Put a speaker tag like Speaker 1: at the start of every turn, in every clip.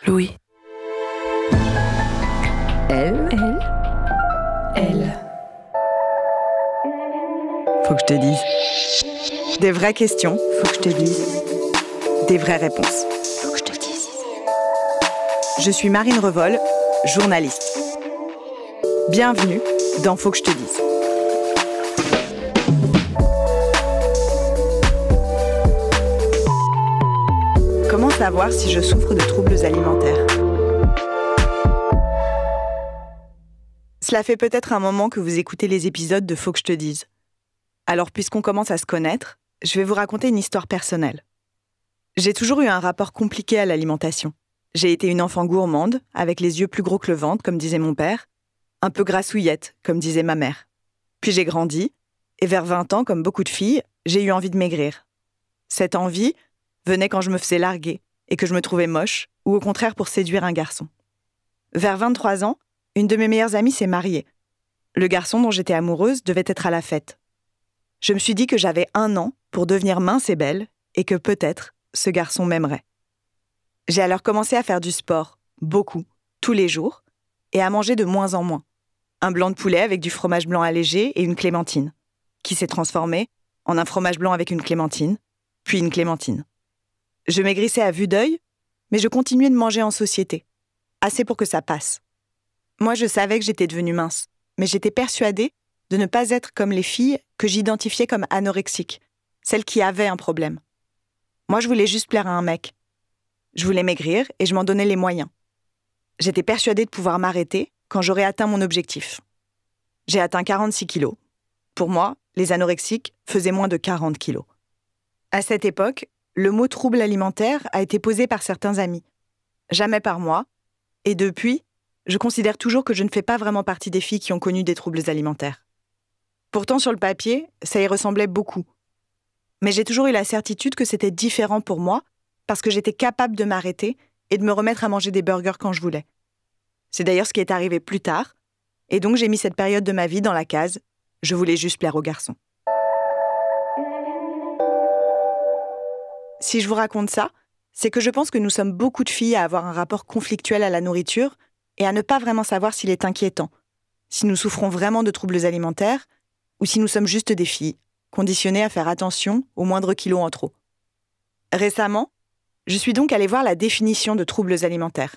Speaker 1: Louis.
Speaker 2: Elle.
Speaker 3: Faut que je te dise. Des vraies questions, faut que je te dise. Des vraies réponses.
Speaker 1: Faut que je te dise.
Speaker 3: Je suis Marine Revol, journaliste. Bienvenue dans Faut que je te dise. Comment savoir si je souffre de troubles alimentaires ? Cela fait peut-être un moment que vous écoutez les épisodes de Faut que je te dise. Alors, puisqu'on commence à se connaître, je vais vous raconter une histoire personnelle. J'ai toujours eu un rapport compliqué à l'alimentation. J'ai été une enfant gourmande, avec les yeux plus gros que le ventre, comme disait mon père, un peu grassouillette, comme disait ma mère. Puis j'ai grandi, et vers 20 ans, comme beaucoup de filles, j'ai eu envie de maigrir. Cette envie venait quand je me faisais larguer, et que je me trouvais moche, ou au contraire pour séduire un garçon. Vers 23 ans, une de mes meilleures amies s'est mariée. Le garçon dont j'étais amoureuse devait être à la fête. Je me suis dit que j'avais 1 an pour devenir mince et belle, et que peut-être ce garçon m'aimerait. J'ai alors commencé à faire du sport, beaucoup, tous les jours, et à manger de moins en moins. Un blanc de poulet avec du fromage blanc allégé et une clémentine, qui s'est transformé en un fromage blanc avec une clémentine, puis une clémentine. Je maigrissais à vue d'œil, mais je continuais de manger en société, assez pour que ça passe. Moi, je savais que j'étais devenue mince, mais j'étais persuadée de ne pas être comme les filles que j'identifiais comme anorexiques, celles qui avaient un problème. Moi, je voulais juste plaire à un mec. Je voulais maigrir et je m'en donnais les moyens. J'étais persuadée de pouvoir m'arrêter quand j'aurais atteint mon objectif. J'ai atteint 46 kilos. Pour moi, les anorexiques faisaient moins de 40 kilos. À cette époque, le mot trouble alimentaire a été posé par certains amis. Jamais par moi. Et depuis, je considère toujours que je ne fais pas vraiment partie des filles qui ont connu des troubles alimentaires. Pourtant, sur le papier, ça y ressemblait beaucoup. Mais j'ai toujours eu la certitude que c'était différent pour moi parce que j'étais capable de m'arrêter et de me remettre à manger des burgers quand je voulais. C'est d'ailleurs ce qui est arrivé plus tard, et donc j'ai mis cette période de ma vie dans la case « je voulais juste plaire aux garçons ». Si je vous raconte ça, c'est que je pense que nous sommes beaucoup de filles à avoir un rapport conflictuel à la nourriture et à ne pas vraiment savoir s'il est inquiétant, si nous souffrons vraiment de troubles alimentaires ou si nous sommes juste des filles, conditionnées à faire attention aux moindres kilos en trop. Récemment, je suis donc allée voir la définition de troubles alimentaires.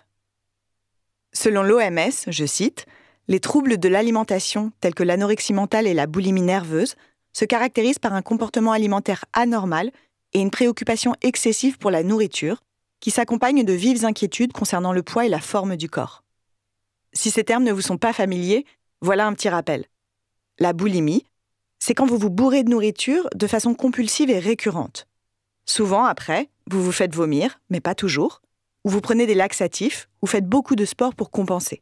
Speaker 3: Selon l'OMS, je cite, « Les troubles de l'alimentation tels que l'anorexie mentale et la boulimie nerveuse se caractérisent par un comportement alimentaire anormal et une préoccupation excessive pour la nourriture qui s'accompagne de vives inquiétudes concernant le poids et la forme du corps. » Si ces termes ne vous sont pas familiers, voilà un petit rappel. La boulimie, c'est quand vous vous bourrez de nourriture de façon compulsive et récurrente. Souvent, après, vous vous faites vomir, mais pas toujours, ou vous prenez des laxatifs, ou faites beaucoup de sport pour compenser.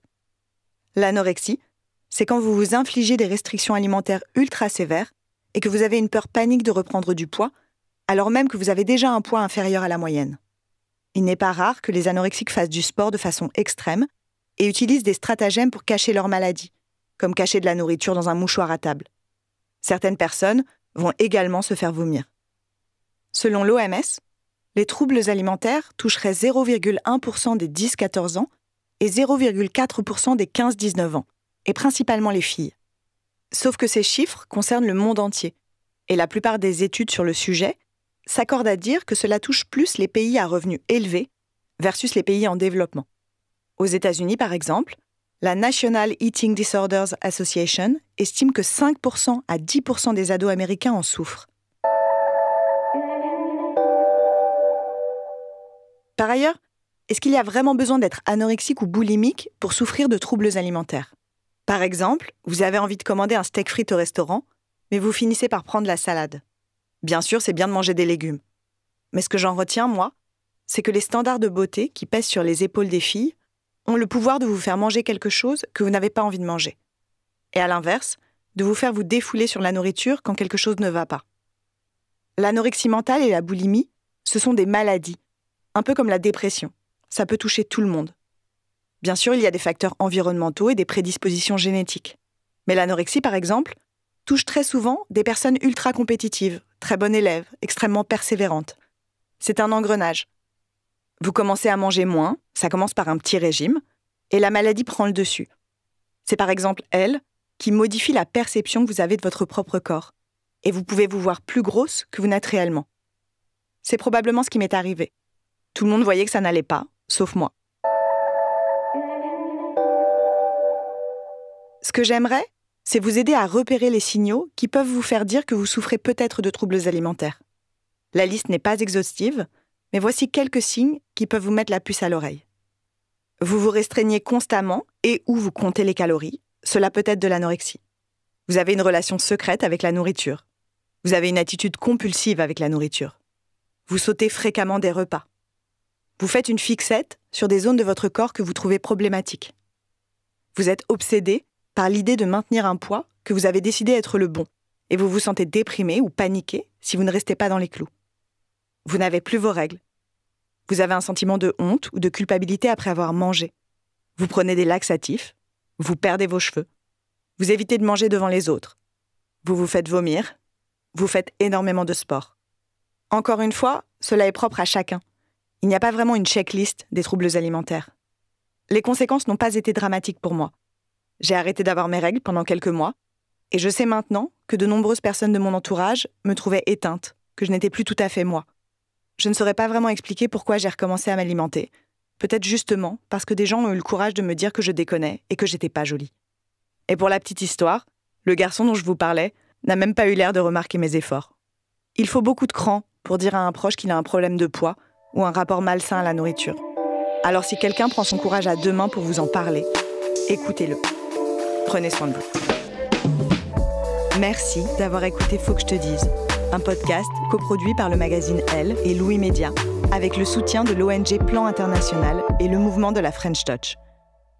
Speaker 3: L'anorexie, c'est quand vous vous infligez des restrictions alimentaires ultra sévères et que vous avez une peur panique de reprendre du poids, alors même que vous avez déjà un poids inférieur à la moyenne. Il n'est pas rare que les anorexiques fassent du sport de façon extrême et utilisent des stratagèmes pour cacher leur maladie, comme cacher de la nourriture dans un mouchoir à table. Certaines personnes vont également se faire vomir. Selon l'OMS, les troubles alimentaires toucheraient 0,1% des 10-14 ans et 0,4% des 15-19 ans, et principalement les filles. Sauf que ces chiffres concernent le monde entier, et la plupart des études sur le sujet s'accordent à dire que cela touche plus les pays à revenus élevés versus les pays en développement. Aux États-Unis, par exemple, la National Eating Disorders Association estime que 5% à 10% des ados américains en souffrent. Par ailleurs, est-ce qu'il y a vraiment besoin d'être anorexique ou boulimique pour souffrir de troubles alimentaires ? Par exemple, vous avez envie de commander un steak frites au restaurant, mais vous finissez par prendre la salade. Bien sûr, c'est bien de manger des légumes. Mais ce que j'en retiens, moi, c'est que les standards de beauté qui pèsent sur les épaules des filles ont le pouvoir de vous faire manger quelque chose que vous n'avez pas envie de manger. Et à l'inverse, de vous faire vous défouler sur la nourriture quand quelque chose ne va pas. L'anorexie mentale et la boulimie, ce sont des maladies, un peu comme la dépression. Ça peut toucher tout le monde. Bien sûr, il y a des facteurs environnementaux et des prédispositions génétiques. Mais l'anorexie, par exemple, touche très souvent des personnes ultra compétitives, très bonnes élèves, extrêmement persévérantes. C'est un engrenage. Vous commencez à manger moins, ça commence par un petit régime, et la maladie prend le dessus. C'est par exemple elle qui modifie la perception que vous avez de votre propre corps, et vous pouvez vous voir plus grosse que vous n'êtes réellement. C'est probablement ce qui m'est arrivé. Tout le monde voyait que ça n'allait pas, sauf moi. Ce que j'aimerais, c'est vous aider à repérer les signaux qui peuvent vous faire dire que vous souffrez peut-être de troubles alimentaires. La liste n'est pas exhaustive, mais voici quelques signes qui peuvent vous mettre la puce à l'oreille. Vous vous restreignez constamment et ou vous comptez les calories, cela peut être de l'anorexie. Vous avez une relation secrète avec la nourriture. Vous avez une attitude compulsive avec la nourriture. Vous sautez fréquemment des repas. Vous faites une fixette sur des zones de votre corps que vous trouvez problématiques. Vous êtes obsédé par l'idée de maintenir un poids que vous avez décidé être le bon, et vous vous sentez déprimé ou paniqué si vous ne restez pas dans les clous. Vous n'avez plus vos règles. Vous avez un sentiment de honte ou de culpabilité après avoir mangé. Vous prenez des laxatifs. Vous perdez vos cheveux. Vous évitez de manger devant les autres. Vous vous faites vomir. Vous faites énormément de sport. Encore une fois, cela est propre à chacun. Il n'y a pas vraiment une checklist des troubles alimentaires. Les conséquences n'ont pas été dramatiques pour moi. J'ai arrêté d'avoir mes règles pendant quelques mois, et je sais maintenant que de nombreuses personnes de mon entourage me trouvaient éteinte, que je n'étais plus tout à fait moi. Je ne saurais pas vraiment expliquer pourquoi j'ai recommencé à m'alimenter. Peut-être justement parce que des gens ont eu le courage de me dire que je déconnais et que j'étais pas jolie. Et pour la petite histoire, le garçon dont je vous parlais n'a même pas eu l'air de remarquer mes efforts. Il faut beaucoup de cran pour dire à un proche qu'il a un problème de poids ou un rapport malsain à la nourriture. Alors si quelqu'un prend son courage à deux mains pour vous en parler, écoutez-le. Prenez soin de vous. Merci d'avoir écouté Faut que je te dise, un podcast coproduit par le magazine Elle et Louis Média, avec le soutien de l'ONG Plan International et le mouvement de la French Touch.